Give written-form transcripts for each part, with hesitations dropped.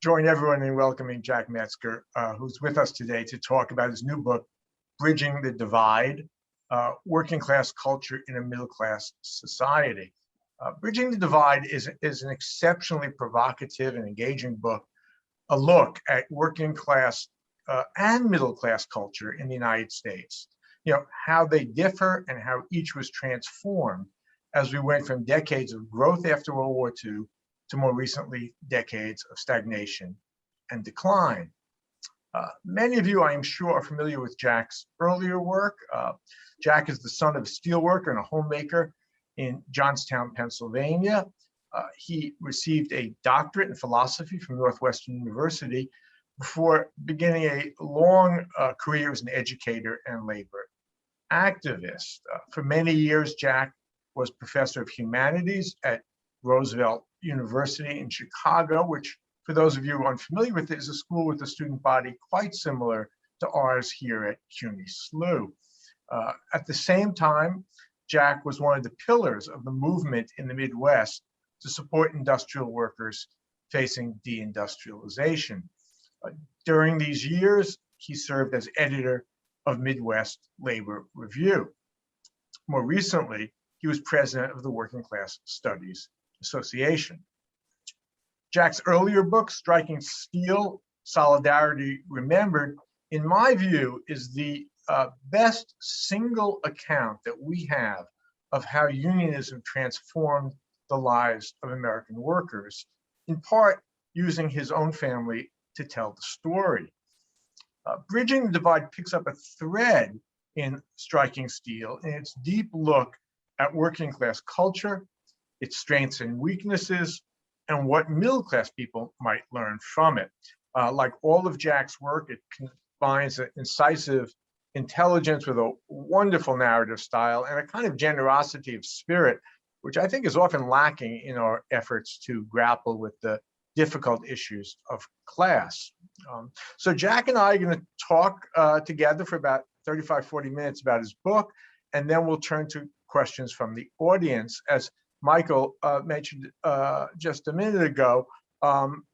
join everyone in welcoming Jack Metzger, who's with us today to talk about his new book, Bridging the Divide, Working Class Culture in a Middle Class Society. Bridging the Divide is an exceptionally provocative and engaging book, a look at working class and middle class culture in the United States. How they differ and how each was transformed as we went from decades of growth after World War II to more recently decades of stagnation and decline. Many of you, I am sure, are familiar with Jack's earlier work. Jack is the son of a steelworker and a homemaker in Johnstown, Pennsylvania. He received a doctorate in philosophy from Northwestern University before beginning a long career as an educator and labor activist. For many years, Jack was professor of humanities at Roosevelt University in Chicago, which, for those of you unfamiliar with it, is a school with a student body quite similar to ours here at CUNY SLU. At the same time, Jack was one of the pillars of the movement in the Midwest to support industrial workers facing deindustrialization. During these years, he served as editor of Midwest Labor Review. More recently, he was president of the Working Class Studies Association. Jack's earlier book, Striking Steel, Solidarity Remembered, in my view, is the best single account that we have of how unionism transformed the lives of American workers, in part using his own family to tell the story. Bridging the Divide picks up a thread in Striking Steel in its deep look at working class culture, its strengths and weaknesses, and what middle class people might learn from it. Like all of Jack's work, it combines an incisive intelligence with a wonderful narrative style and a kind of generosity of spirit, which I think is often lacking in our efforts to grapple with the difficult issues of class. So Jack and I are going to talk together for about 35, 40 minutes about his book, and then we'll turn to questions from the audience. As Michael mentioned just a minute ago,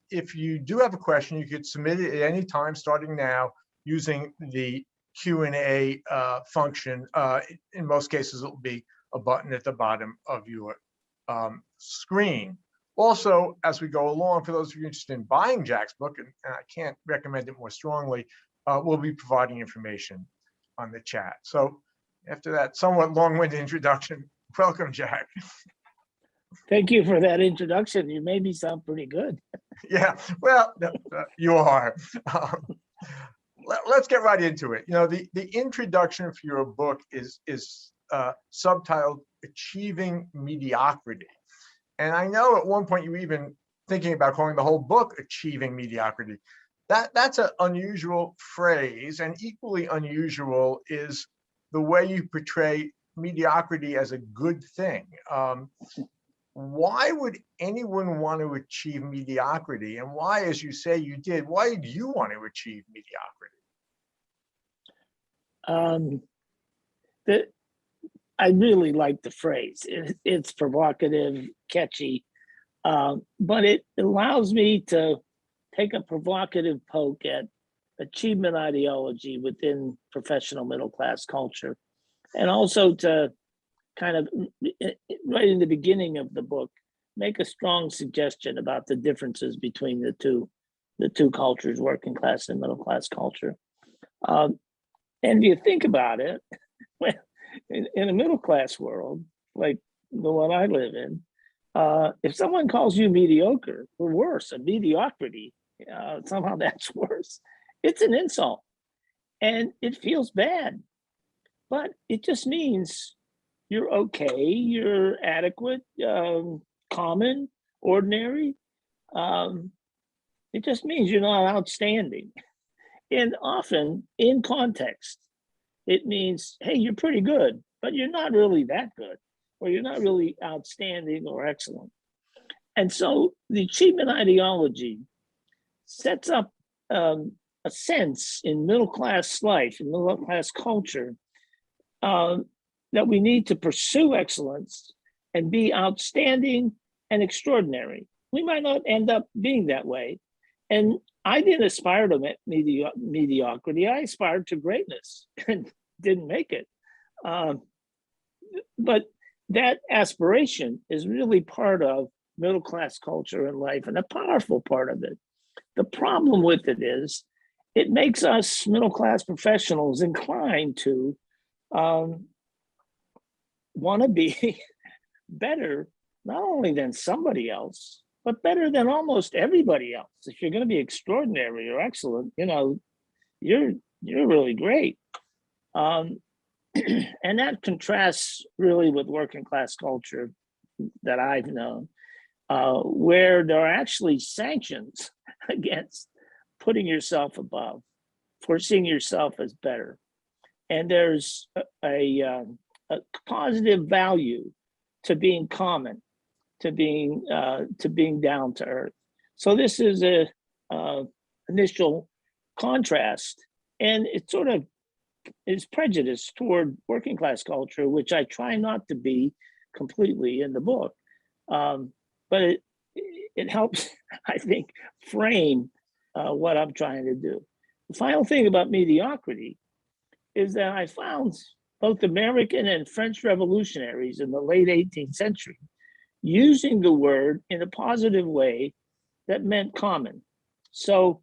if you do have a question, you could submit it at any time starting now using the Q&A function. In most cases, it will be a button at the bottom of your screen. Also, as we go along, for those of you interested in buying Jack's book, and I can't recommend it more strongly, we'll be providing information on the chat. So after that somewhat long-winded introduction, welcome, Jack. Thank you for that introduction. You made me sound pretty good. Yeah, well, you are. Let's get right into it. The introduction for your book is subtitled Achieving Mediocrity. And I know at one point you were even thinking about calling the whole book Achieving Mediocrity. That's an unusual phrase, and equally unusual is the way you portray mediocrity as a good thing. Why would anyone want to achieve mediocrity? And why, as you say you did, why did you want to achieve mediocrity? I really like the phrase. It's provocative, catchy, but it allows me to take a provocative poke at achievement ideology within professional middle class culture, and also to kind of, right in the beginning of the book, make a strong suggestion about the differences between the two cultures, working class and middle class culture. And if you think about it, in a middle class world, like the one I live in, if someone calls you mediocre, or worse, a mediocrity, somehow that's worse, it's an insult. And it feels bad, but it just means you're okay, you're adequate, common, ordinary. It just means you're not outstanding. And often in context, it means, hey, you're pretty good, but you're not really that good, or you're not really outstanding or excellent. And so the achievement ideology sets up a sense in middle class life, in middle class culture, that we need to pursue excellence and be outstanding and extraordinary. We might not end up being that way. And I didn't aspire to mediocrity. I aspired to greatness and didn't make it. But that aspiration is really part of middle class culture and life, and a powerful part of it. The problem with it is it makes us middle class professionals inclined to want to be better, not only than somebody else, but better than almost everybody else. If you're going to be extraordinary or excellent, you're really great. And that contrasts really with working class culture that I've known, where there are actually sanctions against putting yourself above, foreseeing yourself as better. And there's a positive value to being common, to being down to earth. So this is a initial contrast, and it sort of is prejudiced toward working class culture, which I try not to be completely in the book, but it helps, I think, frame what I'm trying to do. The final thing about mediocrity is that I found both American and French revolutionaries in the late 18th century using the word in a positive way that meant common. So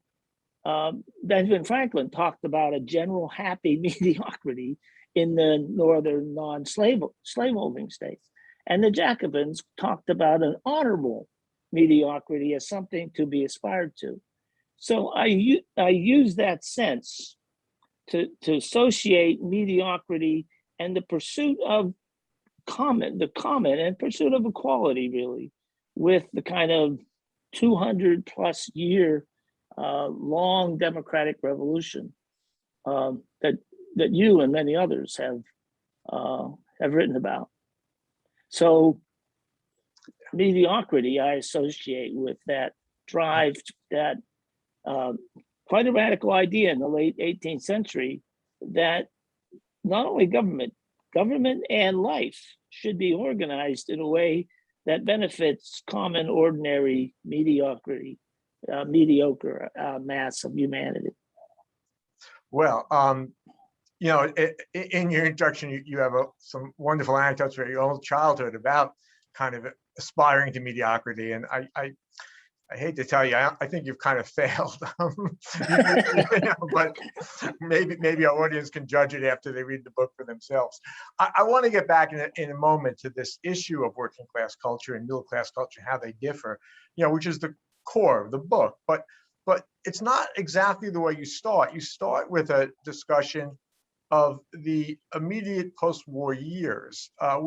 Benjamin Franklin talked about a general happy mediocrity in the northern non-slaveholding states. And the Jacobins talked about an honorable mediocrity as something to be aspired to. So I use that sense to associate mediocrity and the pursuit of the common and pursuit of equality, really, with the kind of 200 plus year long democratic revolution that you and many others have written about. So mediocrity I associate with that drive, that quite a radical idea in the late 18th century that not only government and life should be organized in a way that benefits common, ordinary mediocre mass of humanity. Well, in your introduction, you have some wonderful anecdotes from your own childhood about kind of aspiring to mediocrity, and I hate to tell you, I think you've kind of failed, but maybe our audience can judge it after they read the book for themselves. I want to get back in a moment to this issue of working class culture and middle class culture, how they differ, which is the core of the book. But it's not exactly the way you start. You start with a discussion of the immediate post-war years, for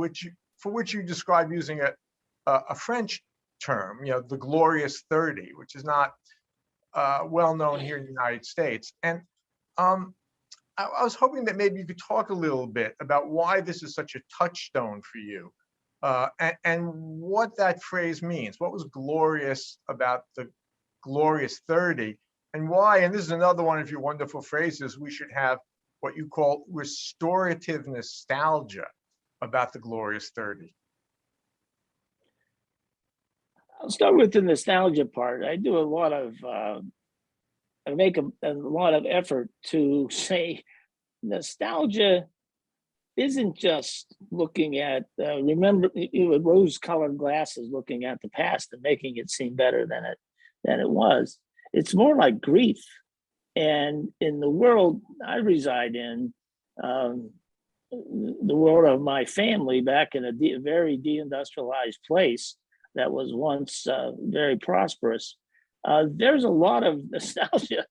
which you describe using a French term, the glorious 30, which is not well known here in the United States. And I was hoping that maybe you could talk a little bit about why this is such a touchstone for you, and what that phrase means. What was glorious about the glorious 30, and why, and this is another one of your wonderful phrases, we should have what you call restorative nostalgia about the glorious 30. I'll start with the nostalgia part. I do a lot of, I make a lot of effort to say nostalgia isn't just looking at, with rose-colored glasses, looking at the past and making it seem better than it was. It's more like grief. And in the world I reside in, the world of my family back in a very deindustrialized place that was once very prosperous, there's a lot of nostalgia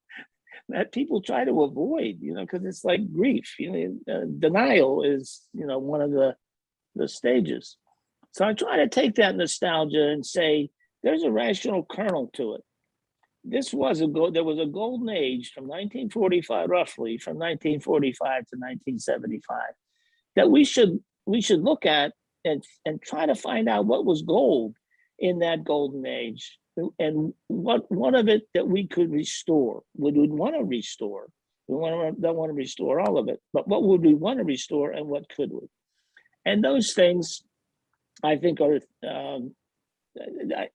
that people try to avoid, because it's like grief. Denial is, one of the stages. So I try to take that nostalgia and say there's a rational kernel to it. There was a golden age from 1945, roughly from 1945 to 1975, that we should look at and try to find out what was gold in that golden age, and what of it that we could restore, would want to restore. We don't want to restore all of it, but what would we want to restore, and what could we? And those things, I think, are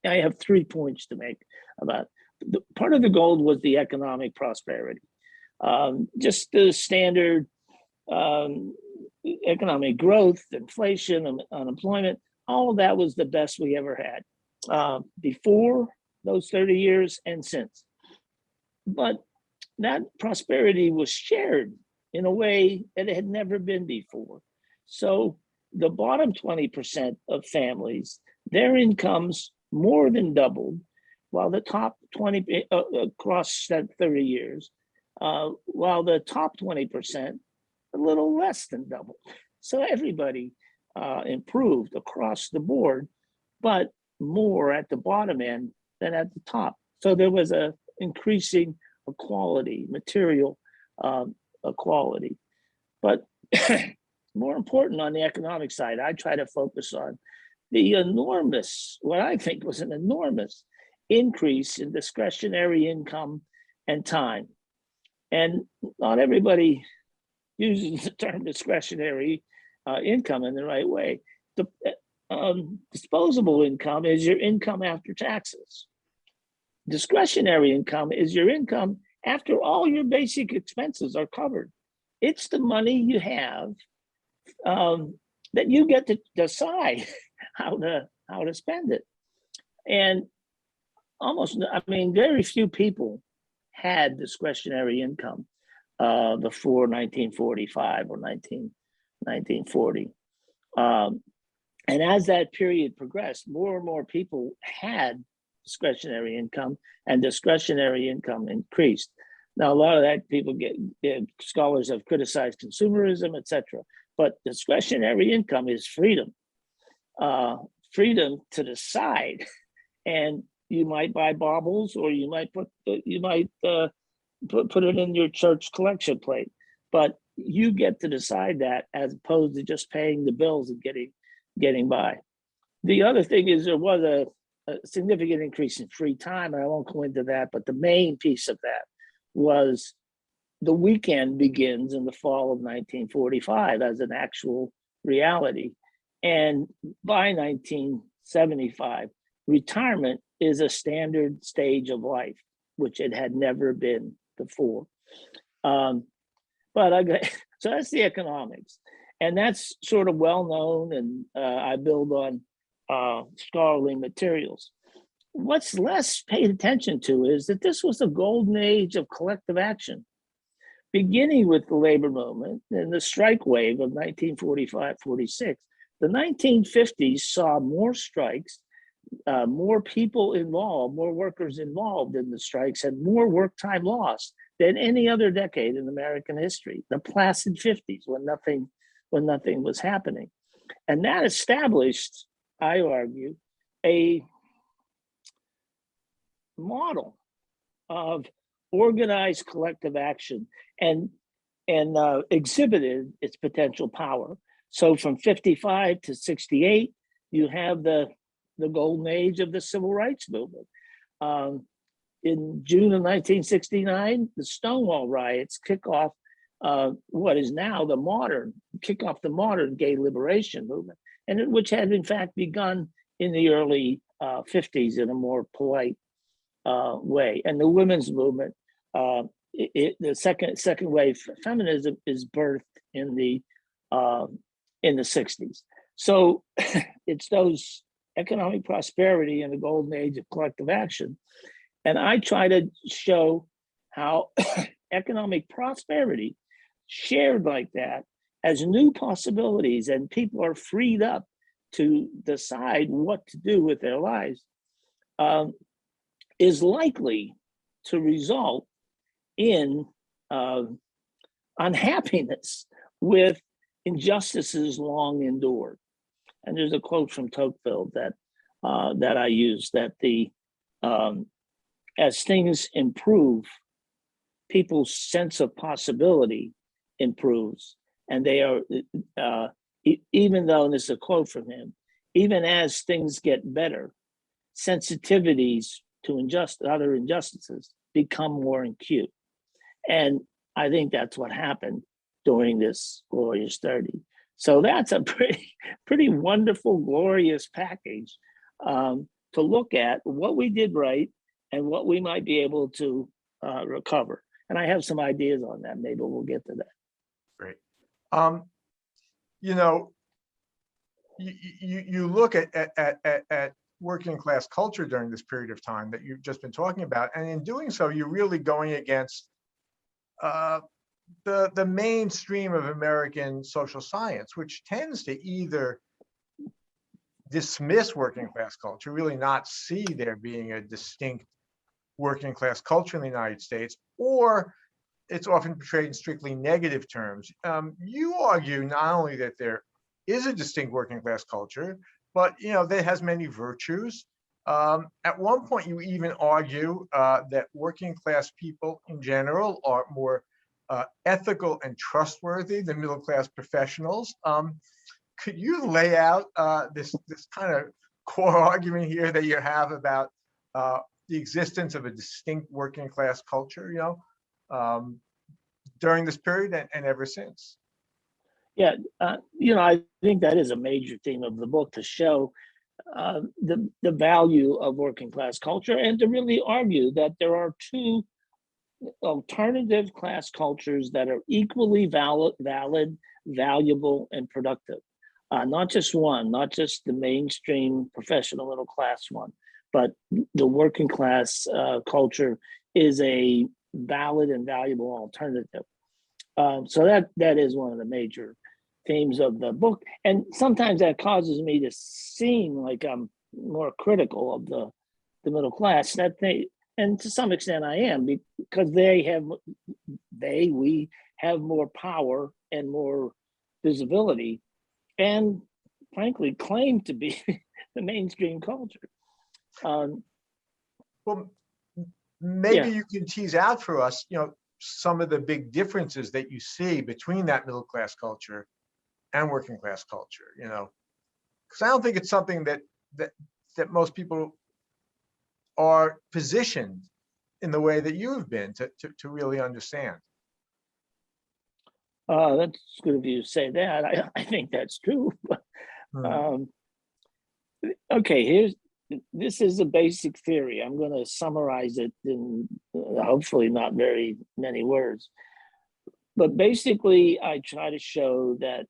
I have 3 points to make about. part of the gold was the economic prosperity. Just the standard economic growth, inflation, unemployment, all of that was the best we ever had before those 30 years and since. But that prosperity was shared in a way that it had never been before. So the bottom 20% of families, their incomes more than doubled, while the top 20 across that 30 years, while the top 20%, a little less than doubled. So everybody improved across the board, but more at the bottom end than at the top. So there was a increasing equality, material equality. But more important on the economic side, I try to focus on the enormous, what I think was an enormous increase in discretionary income and time. And not everybody uses the term discretionary income in the right way. The disposable income is your income after taxes. Discretionary income is your income after all your basic expenses are covered. It's the money you have that you get to decide how to spend it. And very few people had discretionary income before 1945 or 1940. And as that period progressed, more and more people had discretionary income, and discretionary income increased. Now, a lot of that people scholars have criticized consumerism, etc. But discretionary income is freedom, freedom to decide. And you might buy baubles, or you might put it in your church collection plate, but you get to decide that, as opposed to just paying the bills and getting by. The other thing is there was a significant increase in free time, and I won't go into that, but the main piece of that was the weekend begins in the fall of 1945 as an actual reality. And by 1975, retirement is a standard stage of life, which it had never been before. So that's the economics. And that's sort of well known, and I build on scholarly materials. What's less paid attention to is that this was the golden age of collective action, beginning with the labor movement and the strike wave of 1945-46. The 1950s saw more strikes, more people involved, more workers involved in the strikes, and more work time lost than any other decade in American history. The placid 50s, when nothing was happening. And that established, I argue, a model of organized collective action and exhibited its potential power. So from 55 to 68, you have the golden age of the civil rights movement. In June of 1969, the Stonewall riots kick off what is now the modern gay liberation movement, and which had in fact begun in the early 50s in a more polite way. And the women's movement, the second wave feminism, is birthed in the 60s. So it's those economic prosperity and the golden age of collective action. And I try to show how economic prosperity shared like that as new possibilities, and people are freed up to decide what to do with their lives, is likely to result in unhappiness with injustices long endured. And there's a quote from Tocqueville that I use, that as things improve, people's sense of possibility improves, and they are even though, and this is a quote from him, even as things get better, sensitivities to other injustices become more acute. And I think that's what happened during this glorious 30. So that's a pretty wonderful, glorious package to look at what we did right and what we might be able to recover. And I have some ideas on that. Maybe we'll get to that. Great. You know, you look at working class culture during this period of time that you've just been talking about, and in doing so, you're really going against the mainstream of American social science, which tends to either dismiss working class culture, really not see there being a distinct working class culture in the United States, or it's often portrayed in strictly negative terms. You argue not only that there is a distinct working class culture, but that has many virtues. At one point, you even argue that working class people in general are more ethical and trustworthy than middle class professionals. Could you lay out this kind of core argument here that you have about the existence of a distinct working class culture, during this period and ever since? Yeah, I think that is a major theme of the book, to show the value of working class culture, and to really argue that there are two alternative class cultures that are equally valid, valuable, and productive. Not just one, not just the mainstream professional middle class one, but the working class culture is a valid and valuable alternative. So that is one of the major themes of the book. And sometimes that causes me to seem like I'm more critical of the middle class, and to some extent I am, because we have more power and more visibility, and frankly claim to be the mainstream culture. Well, maybe you can tease out for us, some of the big differences that you see between that middle class culture and working class culture, because I don't think it's something that most people are positioned in the way that you've been to really understand. That's good of you to say that. I think that's true. Okay, this is a basic theory. I'm going to summarize it in hopefully not very many words. But basically, I try to show that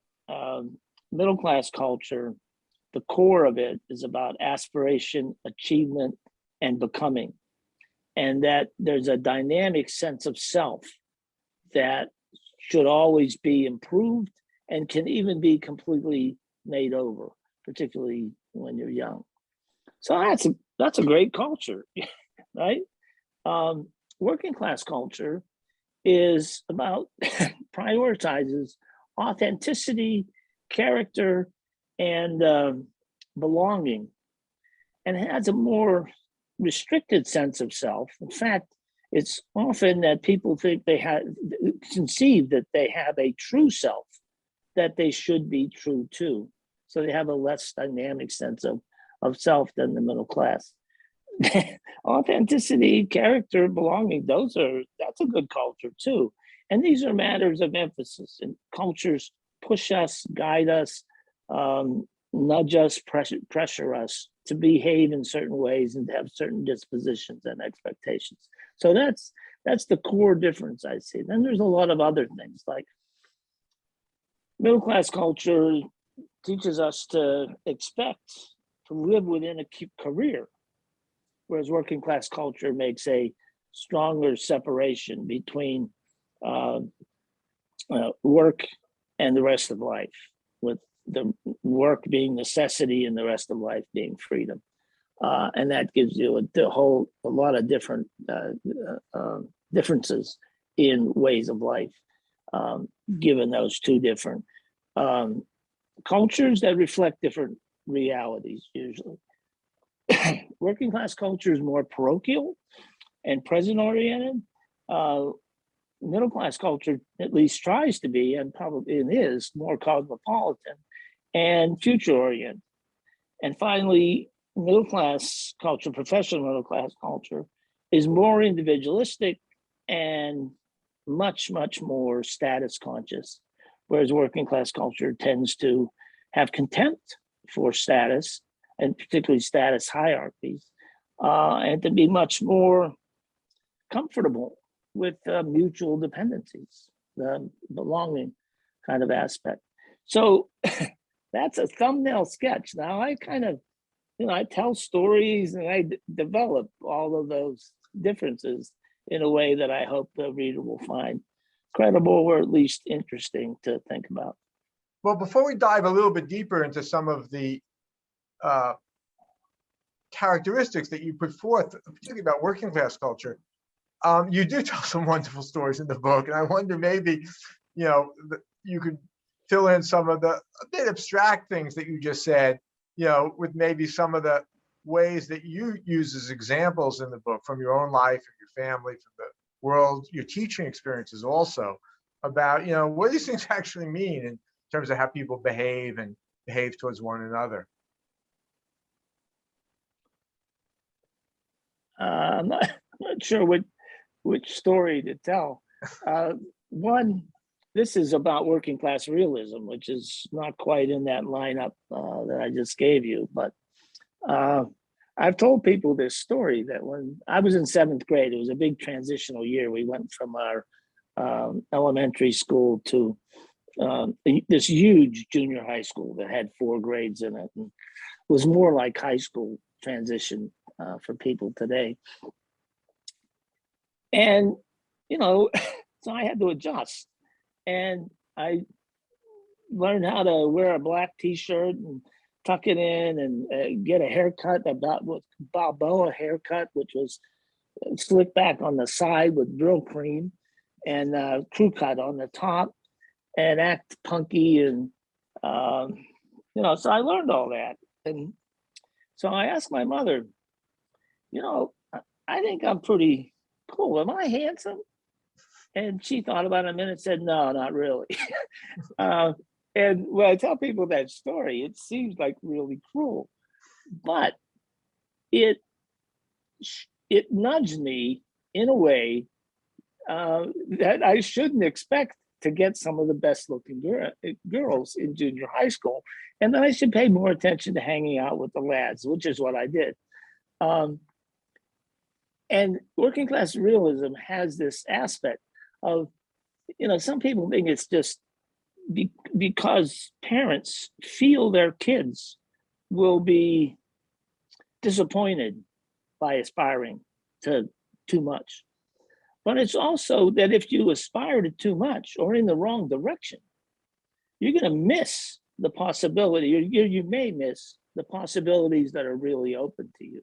middle class culture, the core of it is about aspiration, achievement, and becoming. And that there's a dynamic sense of self that should always be improved and can even be completely made over, particularly when you're young. So that's a great culture, right? Working class culture is about prioritizes authenticity, character, and belonging, and has a more restricted sense of self. In fact, it's often that people think conceive that they have a true self that they should be true to. So they have a less dynamic sense of self than the middle class. Authenticity, character, belonging, that's a good culture too. And these are matters of emphasis, and cultures push us, guide us, nudge us, pressure us to behave in certain ways and to have certain dispositions and expectations. So that's the core difference I see. Then there's a lot of other things, like middle class culture teaches us to expect to live within a career, whereas working class culture makes a stronger separation between work and the rest of life, with the work being necessity and the rest of life being freedom. And that gives you a lot of different differences in ways of life, given those two different cultures that reflect different realities usually. Working class culture is more parochial and present oriented. Middle class culture at least tries to be, and probably is, more cosmopolitan and future oriented. And finally, middle class culture, professional middle class culture, is more individualistic and much, much more status conscious, whereas working class culture tends to have contempt for status, and particularly status hierarchies, and to be much more comfortable with mutual dependencies, the belonging kind of aspect. So that's a thumbnail sketch. Now I kind of, I tell stories and I develop all of those differences in a way that I hope the reader will find credible or at least interesting to think about. Well, before we dive a little bit deeper into some of the characteristics that you put forth, particularly about working class culture, you do tell some wonderful stories in the book, and I wonder maybe, you could fill in some of the a bit abstract things that you just said, with maybe some of the ways that you use as examples in the book from your own life and your family, from the world, your teaching experiences also, about, what these things actually mean in terms of how people behave and behave towards one another. I'm not sure which story to tell. One, this is about working class realism, which is not quite in that lineup that I just gave you. But I've told people this story that when I was in 7th grade, it was a big transitional year. We went from our elementary school to this huge junior high school that had 4 grades in it, and was more like high school transition for people today. And, so I had to adjust. And I learned how to wear a black t-shirt and tuck it in and get a haircut, about with Balboa haircut, which was slicked back on the side with Brill cream and crew cut on the top, and act punky. And, so I learned all that. And so I asked my mother, I think I'm pretty cool. Am I handsome? And she thought about it a minute and said, no, not really. And when I tell people that story, it seems like really cruel, but it nudged me in a way that I shouldn't expect to get some of the best looking girls in junior high school. And then I should pay more attention to hanging out with the lads, which is what I did. And working class realism has this aspect of, some people think it's just because parents feel their kids will be disappointed by aspiring to too much. But it's also that if you aspire to too much or in the wrong direction, you're going to miss the possibility, or you may miss the possibilities that are really open to you.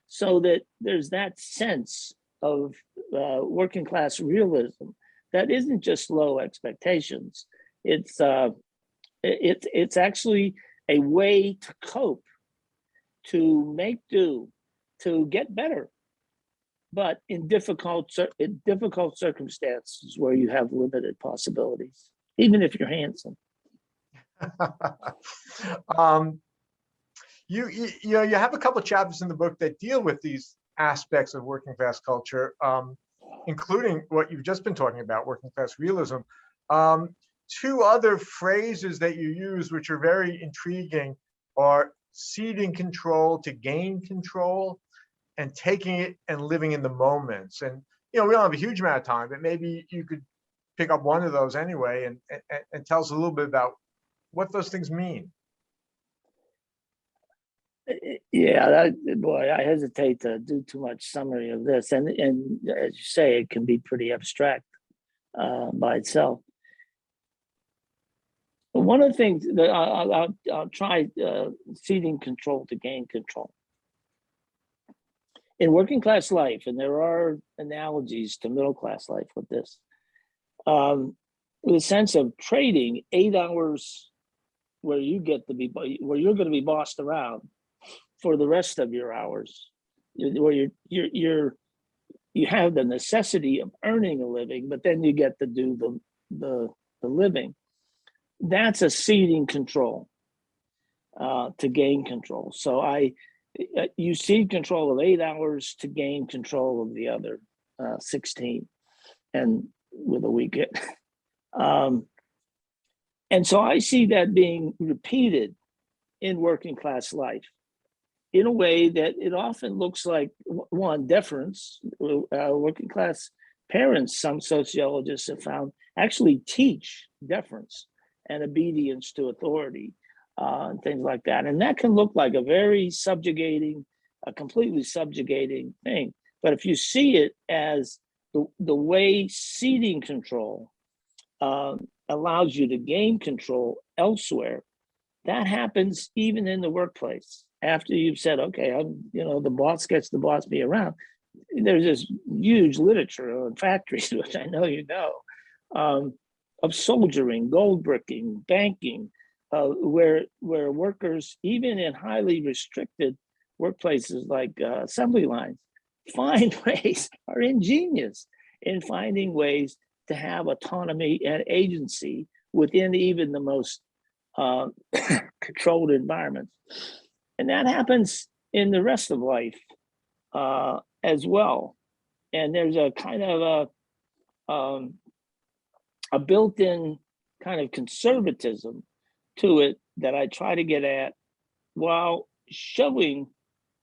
So that there's that sense of working class realism that isn't just low expectations. It's actually a way to cope, to make do, to get better, but in difficult circumstances where you have limited possibilities, even if you're handsome. You have a couple of chapters in the book that deal with these aspects of working class culture, including what you've just been talking about, working class realism. 2 other phrases that you use, which are very intriguing, are ceding control to gain control, and taking it and living in the moments. And we don't have a huge amount of time, but maybe you could pick up one of those anyway and tell us a little bit about what those things mean. Yeah, boy, I hesitate to do too much summary of this, and as you say, it can be pretty abstract by itself. But one of the things that I'll try ceding control to gain control in working class life, and there are analogies to middle class life with this. The sense of trading 8 hours where you're going to be bossed around for the rest of your hours, where you have the necessity of earning a living, but then you get to do the living. That's a ceding control to gain control. So you cede control of 8 hours to gain control of the other 16, and with a weekend. And so I see that being repeated in working class life. in a way that it often looks like, one, deference. Working class parents, some sociologists have found, actually teach deference and obedience to authority, and things like that. And that can look like a very subjugating, a completely subjugating thing. But if you see it as the way ceding control allows you to gain control elsewhere, that happens even in the workplace. After you've said, okay, the boss gets to boss me around. There's this huge literature on factories, which I know you know, of soldiering, gold bricking, banking, where workers, even in highly restricted workplaces like assembly lines, find ways, are ingenious in finding ways to have autonomy and agency within even the most controlled environments. And that happens in the rest of life as well. And there's a kind of a built-in kind of conservatism to it that I try to get at, while showing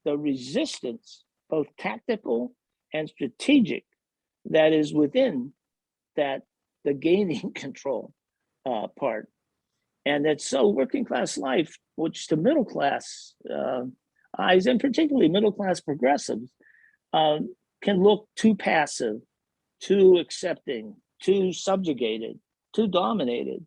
the resistance, both tactical and strategic, that is within that, the gaining control part. And that's so working class life, which to middle class eyes, and particularly middle class progressives, can look too passive, too accepting, too subjugated, too dominated.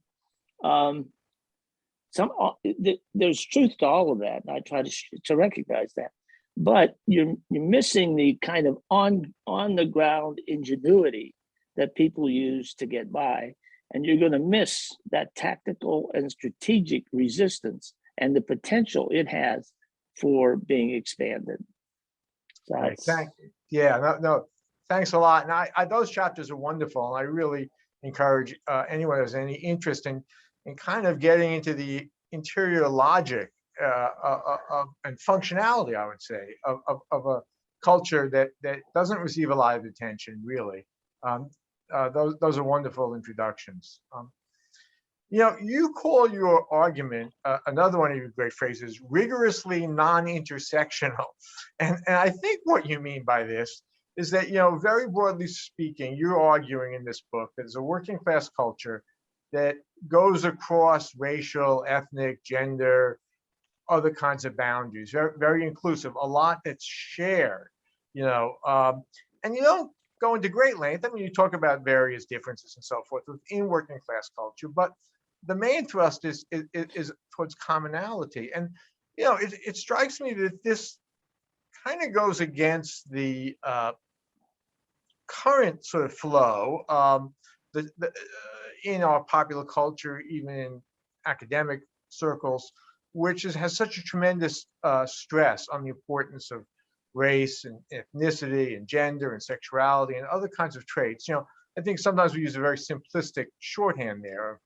There's truth to all of that, and I try to recognize that. But you're missing the kind of on the ground ingenuity that people use to get by, and you're going to miss that tactical and strategic resistance and the potential it has for being expanded. So Right. Thank you. Yeah, no, thanks a lot. And those chapters are wonderful. And I really encourage anyone who has any interest in kind of getting into the interior logic and functionality, I would say, of a culture that doesn't receive a lot of attention, really. Those are wonderful introductions. You call your argument, another one of your great phrases, rigorously non-intersectional. And I think what you mean by this is that, very broadly speaking, you're arguing in this book that there's a working class culture that goes across racial, ethnic, gender, other kinds of boundaries, very, very inclusive, a lot that's shared, and you don't go into great length. I mean, you talk about various differences and so forth within working class culture, but the main thrust is towards commonality. And, it strikes me that this kind of goes against the current sort of flow in our popular culture, even in academic circles, which has such a tremendous stress on the importance of race and ethnicity and gender and sexuality and other kinds of traits. I think sometimes we use a very simplistic shorthand there of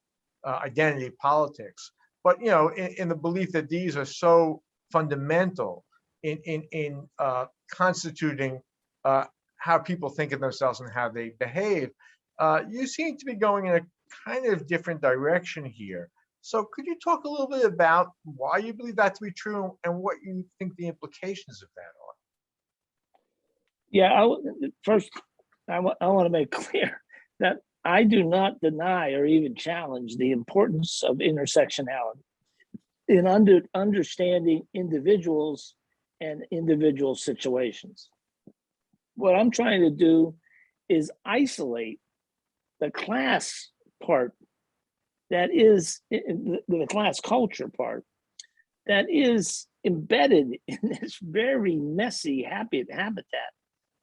identity politics, but in the belief that these are so fundamental in constituting how people think of themselves and how they behave. You seem to be going in a kind of different direction here. So could you talk a little bit about why you believe that to be true and what you think the implications of that are? Yeah, first, I want to make clear that I do not deny or even challenge the importance of intersectionality in understanding individuals and individual situations. What I'm trying to do is isolate the class part that is the class culture part that is embedded in this very messy habitat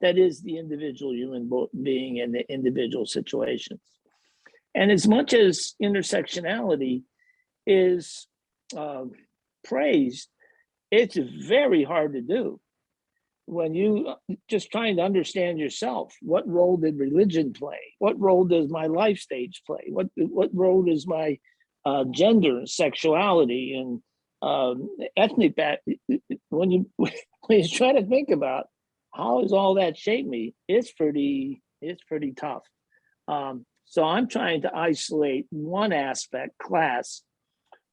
that is the individual human being and the individual situations. And as much as intersectionality is praised, it's very hard to do when you just trying to understand yourself. What role did religion play? What role does my life stage play? What role does my gender, sexuality, and ethnic when you try to think about how does all that shape me, it's pretty tough. So I'm trying to isolate one aspect, class,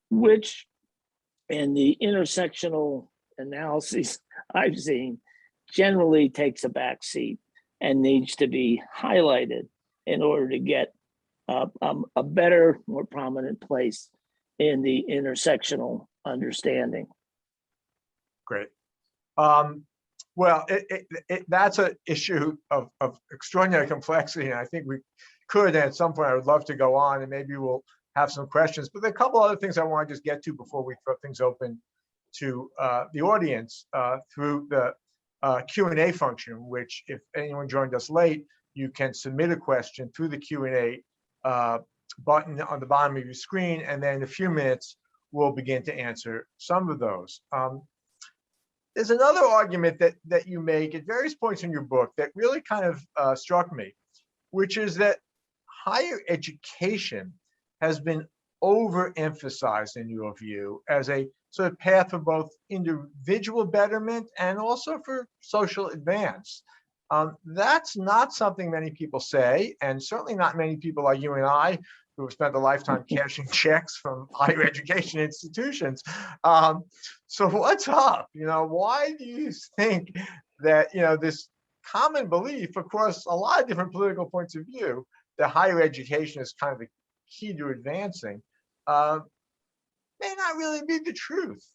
which in the intersectional analyses I've seen generally takes a back seat and needs to be highlighted in order to get a better, more prominent place in the intersectional understanding. Great. Well, that's an issue of extraordinary complexity, and I think we could, at some point, I would love to go on, and maybe we'll have some questions. But there are a couple other things I want to just get to before we throw things open to the audience through the Q&A function, which, if anyone joined us late, you can submit a question through the Q&A button on the bottom of your screen, and then in a few minutes, we'll begin to answer some of those. There's another argument that you make at various points in your book that really kind of struck me, which is that higher education has been overemphasized in your view as a sort of path for both individual betterment and also for social advance. That's not something many people say, and certainly not many people like you and I who have spent a lifetime cashing checks from higher education institutions. So what's up? Why do you think that, this common belief across a lot of different political points of view that higher education is kind of the key to advancing, may not really be the truth?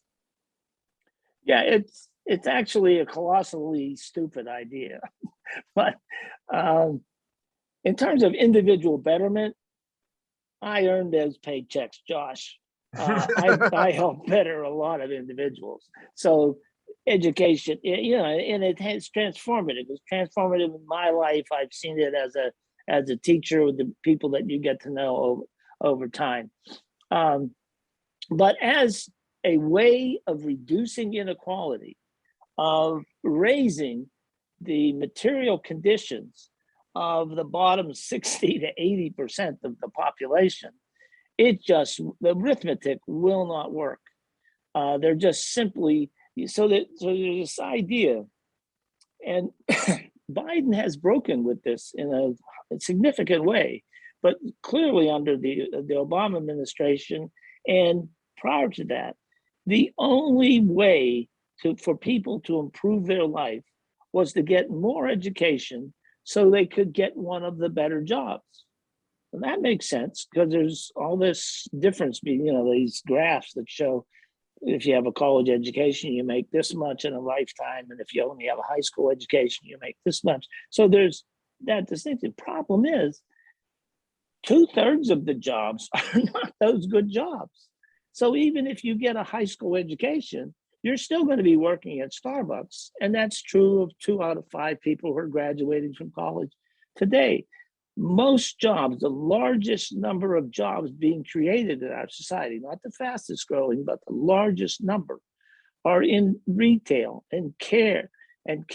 Yeah, it's actually a colossally stupid idea. But in terms of individual betterment, I earned those paychecks, Josh. I help better a lot of individuals. So education, and it's transformative. It's transformative in my life. I've seen it as a teacher with the people that you get to know over time. But as a way of reducing inequality, of raising the material conditions of the bottom 60 to 80% of the population, the arithmetic will not work. They're just simply, so there's this idea, and Biden has broken with this in a significant way, but clearly under the Obama administration and prior to that, the only way for people to improve their life was to get more education so they could get one of the better jobs. And that makes sense because there's all this difference between, these graphs that show if you have a college education, you make this much in a lifetime. And if you only have a high school education, you make this much. So there's that distinction. Problem is, 2/3 of the jobs are not those good jobs. So even if you get a high school education, you're still going to be working at Starbucks. And that's true of 2 out of 5 people who are graduating from college today. Most jobs, the largest number of jobs being created in our society, not the fastest growing, but the largest number, are in retail and care and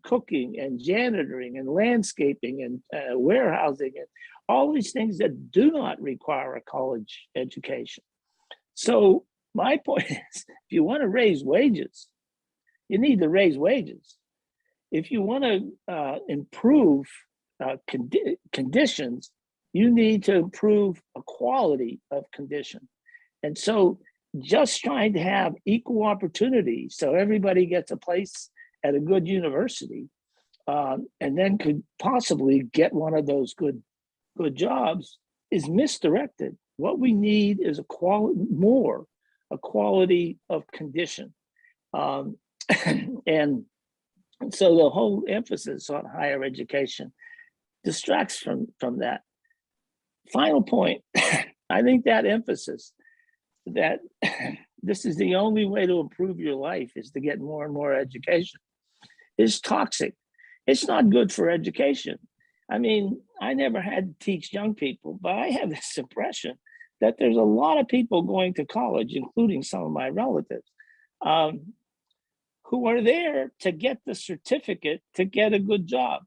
cooking and janitoring and landscaping and warehousing and all these things that do not require a college education. So my point is, if you want to raise wages, you need to raise wages. If you want to improve conditions, you need to improve a quality of condition. And so just trying to have equal opportunity so everybody gets a place at a good university and then could possibly get one of those good jobs is misdirected. What we need is a quality of condition. And so the whole emphasis on higher education distracts from that. Final point, I think that emphasis that this is the only way to improve your life is to get more and more education is toxic. It's not good for education. I mean, I never had to teach young people, but I have this impression that there's a lot of people going to college, including some of my relatives, who are there to get the certificate to get a good job.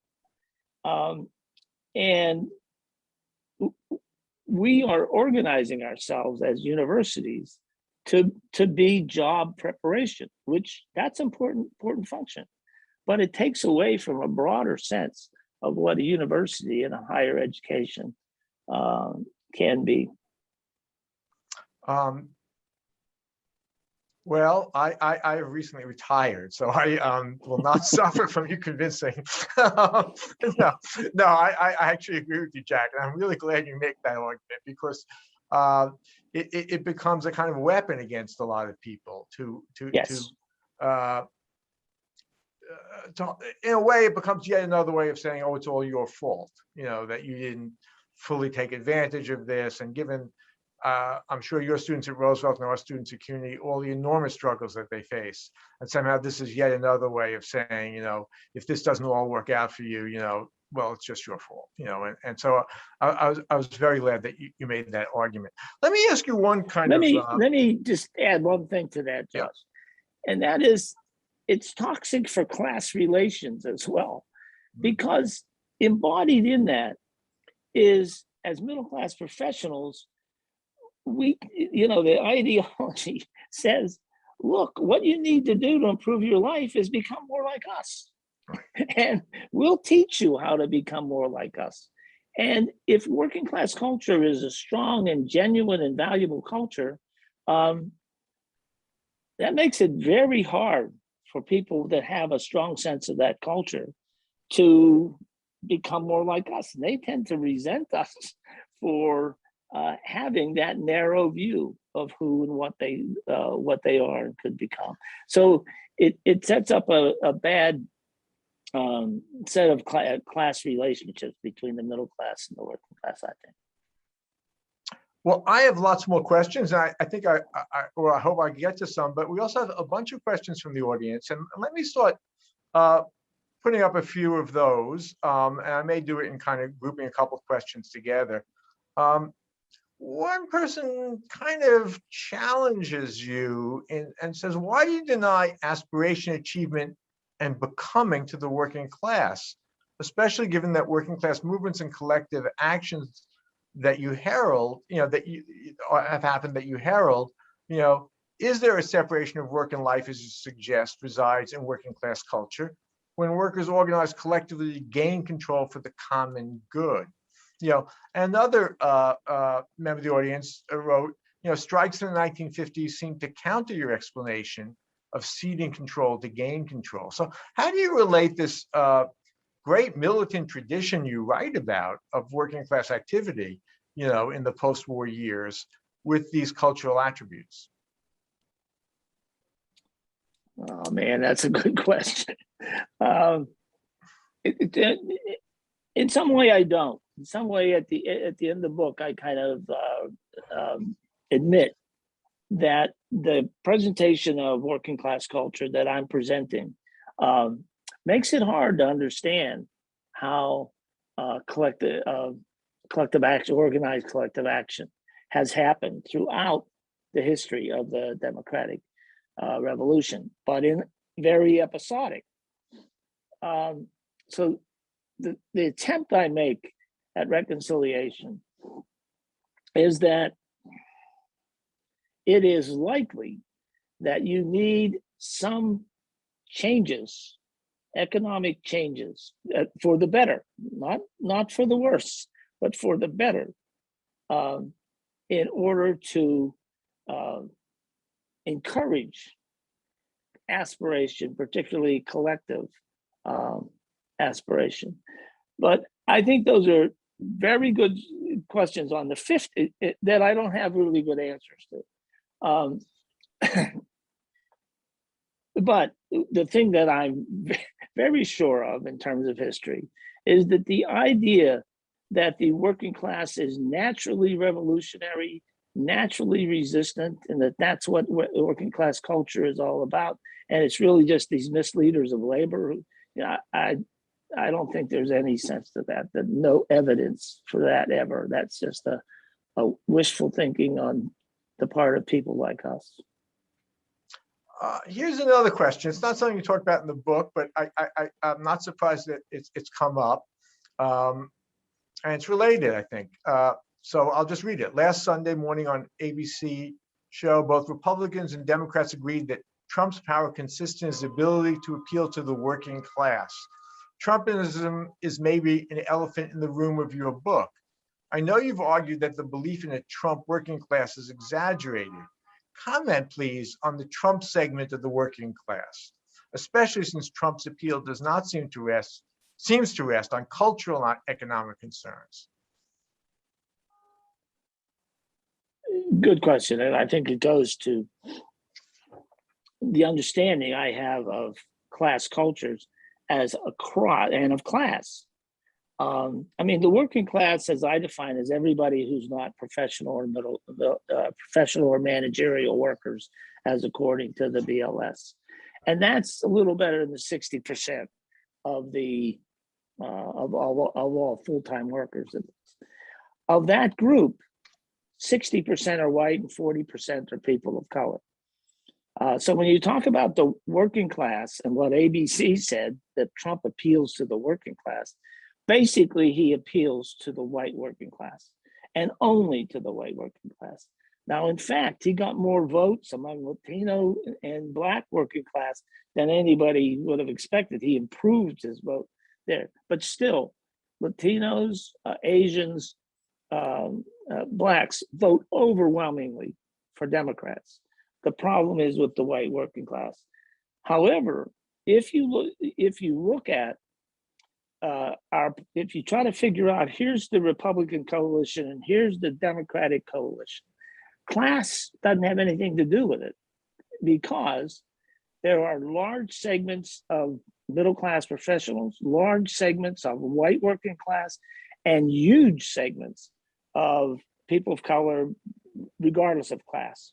And we are organizing ourselves as universities to be job preparation, which that's important function, but it takes away from a broader sense of what a university and a higher education can be. Well, I have recently retired, so I will not suffer from you convincing. No, no, I actually agree with you, Jack, and I'm really glad you make that argument because uh, it becomes a kind of weapon against a lot of people Yes. uh, in a way, it becomes yet another way of saying, oh, it's all your fault, that you didn't fully take advantage of this. And given, I'm sure your students at Roosevelt and our students at CUNY, all the enormous struggles that they face. And somehow this is yet another way of saying, if this doesn't all work out for you, well, it's just your fault, and so I was very glad that you made that argument. Let me ask you one kind Let of, me just add one thing to that, yeah, Josh, and that is it's toxic for class relations as well, because embodied in that is as middle class professionals, the ideology says, look, what you need to do to improve your life is become more like us. And we'll teach you how to become more like us. And if working class culture is a strong and genuine and valuable culture, um, that makes it very hard for people that have a strong sense of that culture to become more like us. And they tend to resent us for having that narrow view of who and what they are and could become. So it sets up a bad set of class relationships between the middle class and the working class, I think. well, I have lots more questions. I think or I hope I get to some, but we also have a bunch of questions from the audience. And let me start uh, putting up a few of those. And I may do it in kind of grouping a couple of questions together. One person kind of challenges you and says, why do you deny aspiration, achievement, and becoming to the working class, especially given that working class movements and collective actions that you herald, that you have happened that you herald, is there a separation of work and life, as you suggest, resides in working class culture when workers organize collectively to gain control for the common good? Another member of the audience wrote, strikes in the 1950s seem to counter your explanation of ceding control to gain control. So how do you relate this great militant tradition you write about of working class activity, in the post-war years with these cultural attributes? Oh man, that's a good question. Um, in some way, I don't. In some way, at the end of the book, I kind of admit that the presentation of working class culture that I'm presenting makes it hard to understand how collective action, organized collective action, has happened throughout the history of the democratic revolution, but in very episodic. So the attempt I make at reconciliation is that it is likely that you need some changes, economic changes, for the better, not for the worse, but for the better, in order to encourage aspiration, particularly collective aspiration. But I think those are very good questions on the fifth that I don't have really good answers to. But the thing that I'm very sure of in terms of history is that the idea that the working class is naturally revolutionary, naturally resistant, and that's what working class culture is all about. And it's really just these misleaders of labor. I don't think there's any sense to that. That no evidence for that ever. That's just a wishful thinking on the part of people like us. Here's another question. It's not something you talk about in the book, but I'm not surprised that it's come up. And it's related, I think. So I'll just read it. Last Sunday morning on ABC show, both Republicans and Democrats agreed that Trump's power consists in his ability to appeal to the working class. Trumpism is maybe an elephant in the room of your book. I know you've argued that the belief in a Trump working class is exaggerated. comment, please, on the Trump segment of the working class, especially since Trump's appeal does not seems to rest on cultural and economic concerns. Good question. And I think it goes to the understanding I have of class cultures as a cross and of class. I mean, the working class, as I define, is everybody who's not professional or professional or managerial workers, as according to the BLS, and that's a little better than the 60% of the of all full-time workers. Of that group, 60% are white and 40% are people of color. So when you talk about the working class and what ABC said, that Trump appeals to the working class, basically he appeals to the white working class and only to the white working class. Now, in fact, he got more votes among Latino and Black working class than anybody would have expected. He improved his vote there, but still, Latinos, Asians, Blacks vote overwhelmingly for Democrats. The problem is with the white working class. However, if you look at if you try to figure out, here's the Republican coalition and here's the Democratic coalition, class doesn't have anything to do with it, because there are large segments of middle class professionals, large segments of white working class, and huge segments of people of color, regardless of class,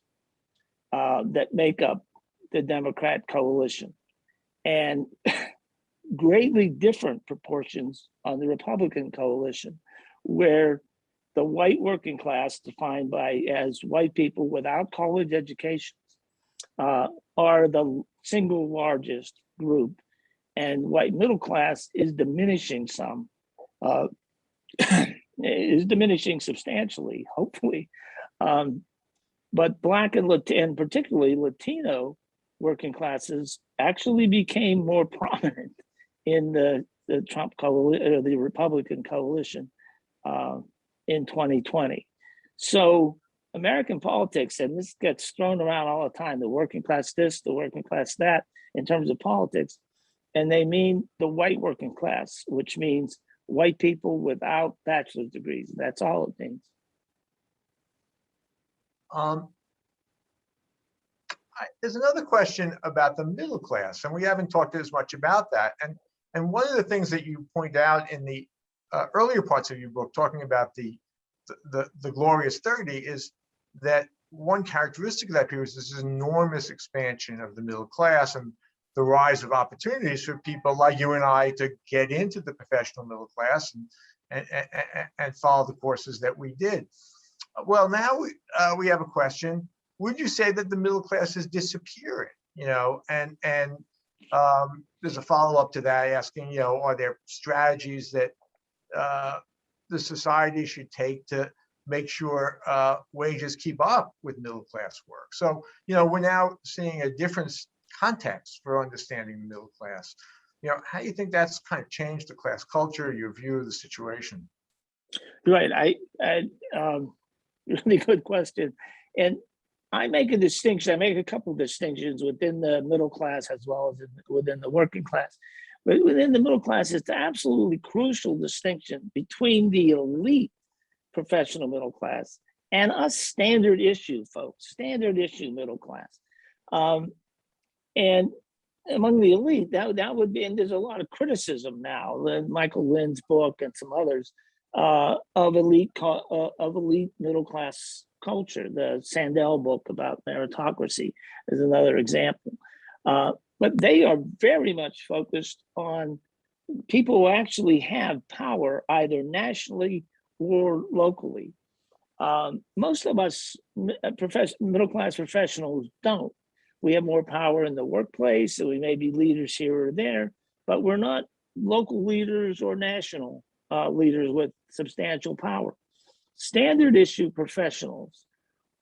that make up the Democrat coalition, and greatly different proportions on the Republican coalition, where the white working class, defined as white people without college educations, are the single largest group, and white middle class is diminishing some, is diminishing substantially, hopefully. But Black and particularly Latino working classes actually became more prominent in the Trump coalition, or the Republican coalition, in 2020. So American politics, and this gets thrown around all the time, the working class this, the working class that, in terms of politics, and they mean the white working class, which means white people without bachelor's degrees. That's all it means. There's another question about the middle class, and we haven't talked as much about that. And one of the things that you point out in the earlier parts of your book, talking about the glorious 30, is that one characteristic of that period is this enormous expansion of the middle class and the rise of opportunities for people like you and I to get into the professional middle class and follow the courses that we did. Well, now we have a question. Would you say that the middle class is disappearing? And there's a follow-up to that, asking, are there strategies that the society should take to make sure wages keep up with middle class work? So, we're now seeing a different context for understanding the middle class. How do you think that's kind of changed the class culture, your view of the situation? Right. Really good question. And I make a distinction. I make a couple of distinctions within the middle class as well as within the working class. But within the middle class, it's an absolutely crucial distinction between the elite professional middle class and us standard issue folks, standard issue middle class. And among the elite, that would be, and there's a lot of criticism now, Michael Lynn's book and some others, of elite middle class culture. The Sandel book about meritocracy is another example. But they are very much focused on people who actually have power, either nationally or locally. Most of us middle class professionals don't. We have more power in the workplace, so we may be leaders here or there, but we're not local leaders or national leaders with substantial power. Standard issue professionals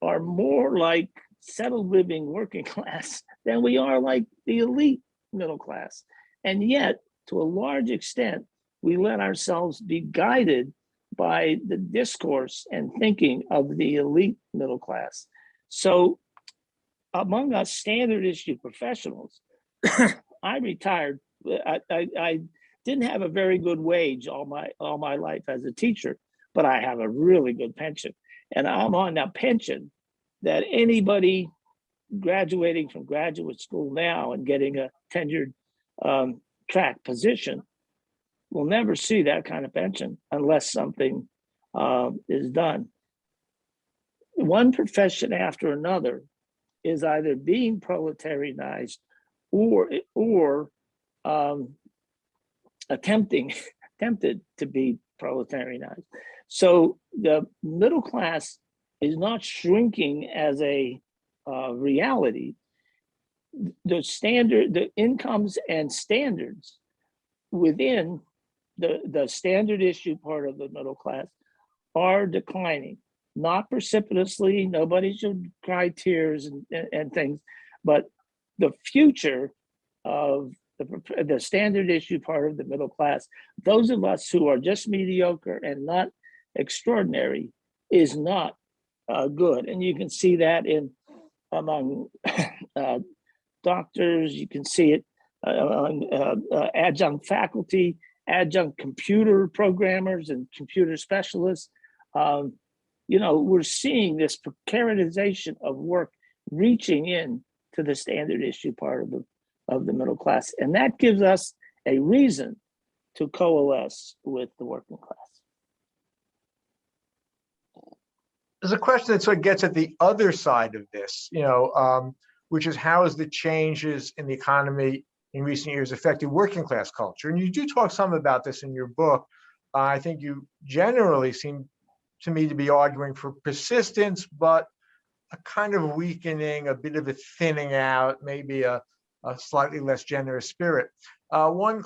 are more like settled living working class than we are like the elite middle class. And yet, to a large extent, we let ourselves be guided by the discourse and thinking of the elite middle class. So among us standard issue professionals, I retired. I didn't have a very good wage all my life as a teacher, but I have a really good pension, and I'm on a pension that anybody graduating from graduate school now and getting a tenured track position will never see that kind of pension unless something is done. One profession after another is either being proletarianized or attempted to be proletarianized. So the middle class is not shrinking as a reality. The incomes and standards within the standard issue part of the middle class are declining, not precipitously. Nobody should cry tears and things, but the future of the standard issue part of the middle class, those of us who are just mediocre and not extraordinary, is not good. And you can see that among doctors. You can see it among adjunct faculty, adjunct computer programmers and computer specialists. We're seeing this precarization of work reaching in to the standard issue part of the middle class. And that gives us a reason to coalesce with the working class. There's a question that sort of gets at the other side of this, which is how has the changes in the economy in recent years affected working class culture? And you do talk some about this in your book. I think you generally seem to me to be arguing for persistence, but a kind of weakening, a bit of a thinning out, maybe a slightly less generous spirit. One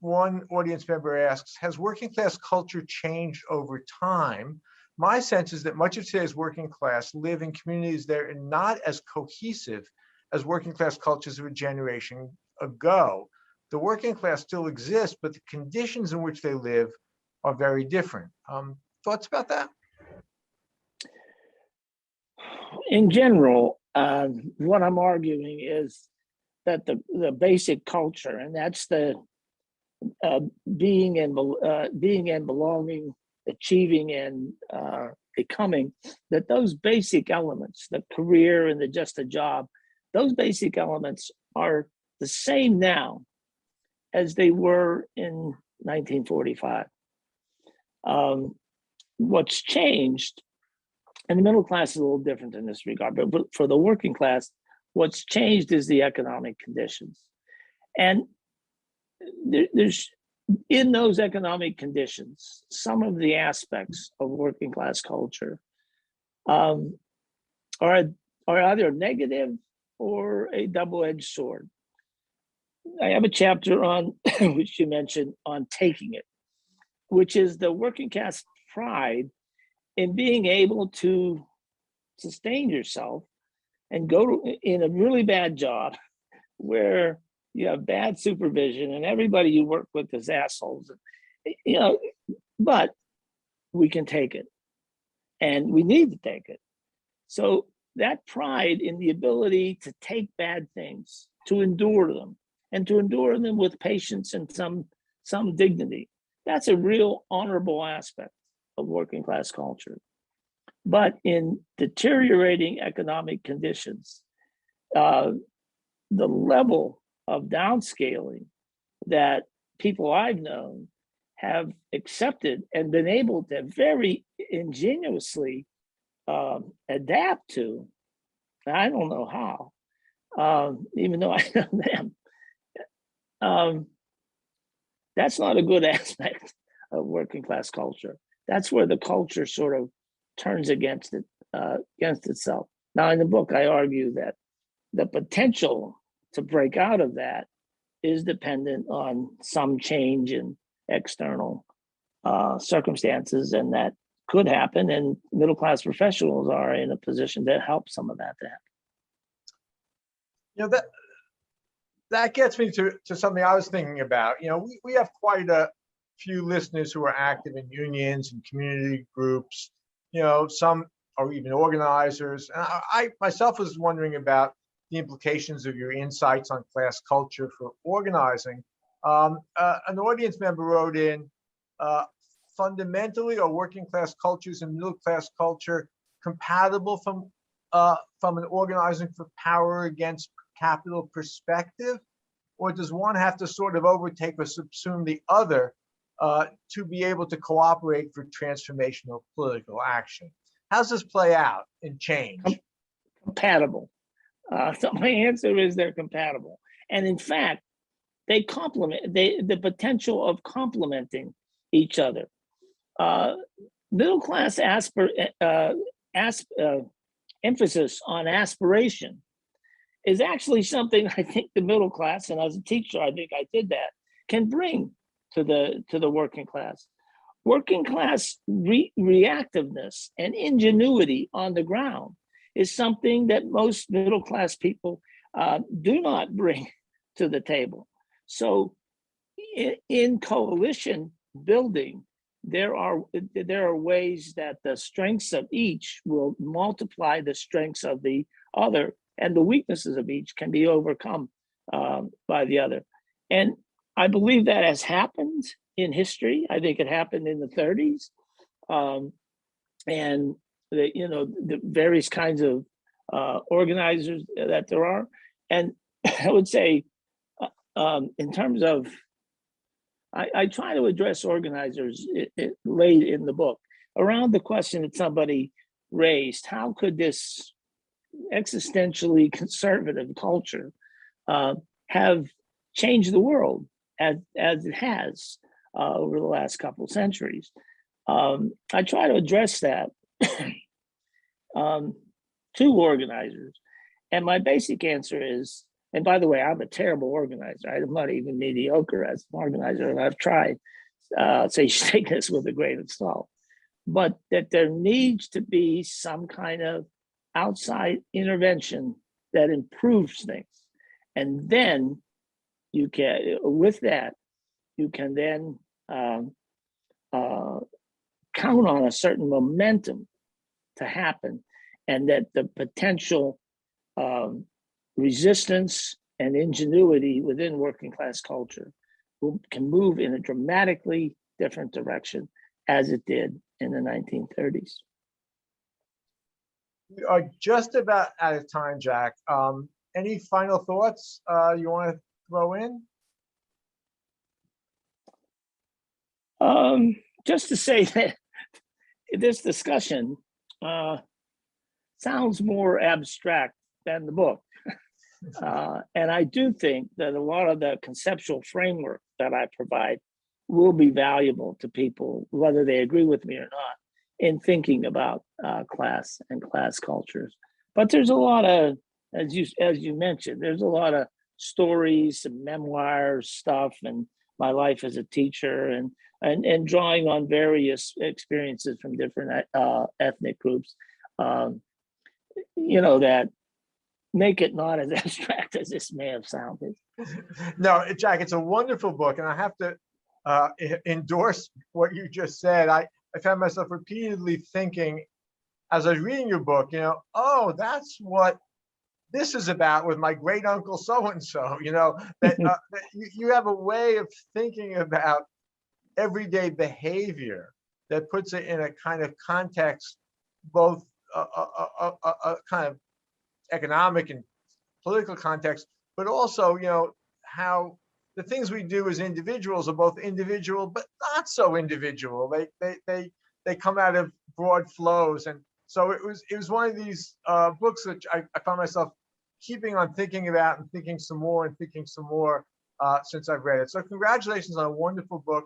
audience member asks, has working class culture changed over time? My sense is that much of today's working class live in communities that are not as cohesive as working class cultures of a generation ago. The working class still exists, but the conditions in which they live are very different. Thoughts about that? In general, what I'm arguing is that the basic culture, and that's the being and belonging, achieving and becoming, that those basic elements, the career and the just a job, those basic elements are the same now as they were in 1945. What's changed, and the middle class is a little different in this regard, but for the working class, what's changed is the economic conditions. And there's, in those economic conditions, some of the aspects of working class culture are either negative or a double-edged sword. I have a chapter on, which you mentioned, on taking it, which is the working class pride in being able to sustain yourself and go in a really bad job where you have bad supervision and everybody you work with is assholes, but we can take it and we need to take it. So that pride in the ability to take bad things, to endure them, and to endure them with patience and some dignity, that's a real honorable aspect of working class culture. But in deteriorating economic conditions, the level of downscaling that people I've known have accepted and been able to very ingenuously adapt to, I don't know how, even though I know them, that's not a good aspect of working class culture. That's where the culture sort of turns against itself. Now, in the book, I argue that the potential to break out of that is dependent on some change in external circumstances, and that could happen, and middle-class professionals are in a position to help some of that to happen. That gets me to something I was thinking about. We have quite a few listeners who are active in unions and community groups. Some are even organizers. And I myself was wondering about the implications of your insights on class culture for organizing. An audience member wrote in, fundamentally, are working class cultures and middle class culture compatible from an organizing for power against capital perspective? Or does one have to sort of overtake or subsume the other to be able to cooperate for transformational political action? How's this play out in change? Compatible. So my answer is they're compatible. And in fact, they complement, the potential of complementing each other. Middle class emphasis on aspiration is actually something I think the middle class, and as a teacher, I think I did that, can bring to the working class. Working class reactiveness and ingenuity on the ground is something that most middle class people do not bring to the table. So in coalition building, there are ways that the strengths of each will multiply the strengths of the other, and the weaknesses of each can be overcome by the other. And I believe that has happened in history. I think it happened in the 30s. And the various kinds of organizers that there are. And I would say, in terms of, I try to address organizers late in the book around the question that somebody raised: how could this existentially conservative culture have changed the world as it has over the last couple of centuries? I try to address that to organizers. And my basic answer is, and by the way, I'm a terrible organizer. I'm not even mediocre as an organizer, and I've tried. So you should take this with a grain of salt. But that there needs to be some kind of outside intervention that improves things. And then you can, with that, you can then count on a certain momentum to happen, and that the potential resistance and ingenuity within working class culture can move in a dramatically different direction as it did in the 1930s. We are just about out of time, Jack. Any final thoughts you want to throw in? Just to say that this discussion sounds more abstract than the book. And I do think that a lot of the conceptual framework that I provide will be valuable to people, whether they agree with me or not, in thinking about class and class cultures. But there's a lot of, as you mentioned, there's a lot of stories, some memoirs, stuff, and my life as a teacher, and drawing on various experiences from different ethnic groups, that make it not as abstract as this may have sounded. No, Jack, it's a wonderful book, and I have to endorse what you just said. I found myself repeatedly thinking, as I was reading your book, oh, that's what this is about with my great uncle so-and-so, that you have a way of thinking about everyday behavior that puts it in a kind of context, both a kind of economic and political context, but also, how the things we do as individuals are both individual, but not so individual. They come out of broad flows. And so it was one of these books that I found myself keeping on thinking about and thinking some more since I've read it. So congratulations on a wonderful book.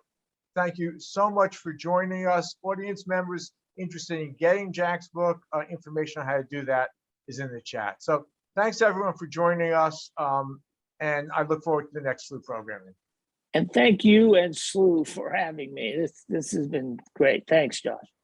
Thank you so much for joining us. Audience members interested in getting Jack's book, information on how to do that is in the chat. So thanks everyone for joining us. And I look forward to the next SLU programming. And thank you and SLU for having me. This has been great. Thanks, Josh.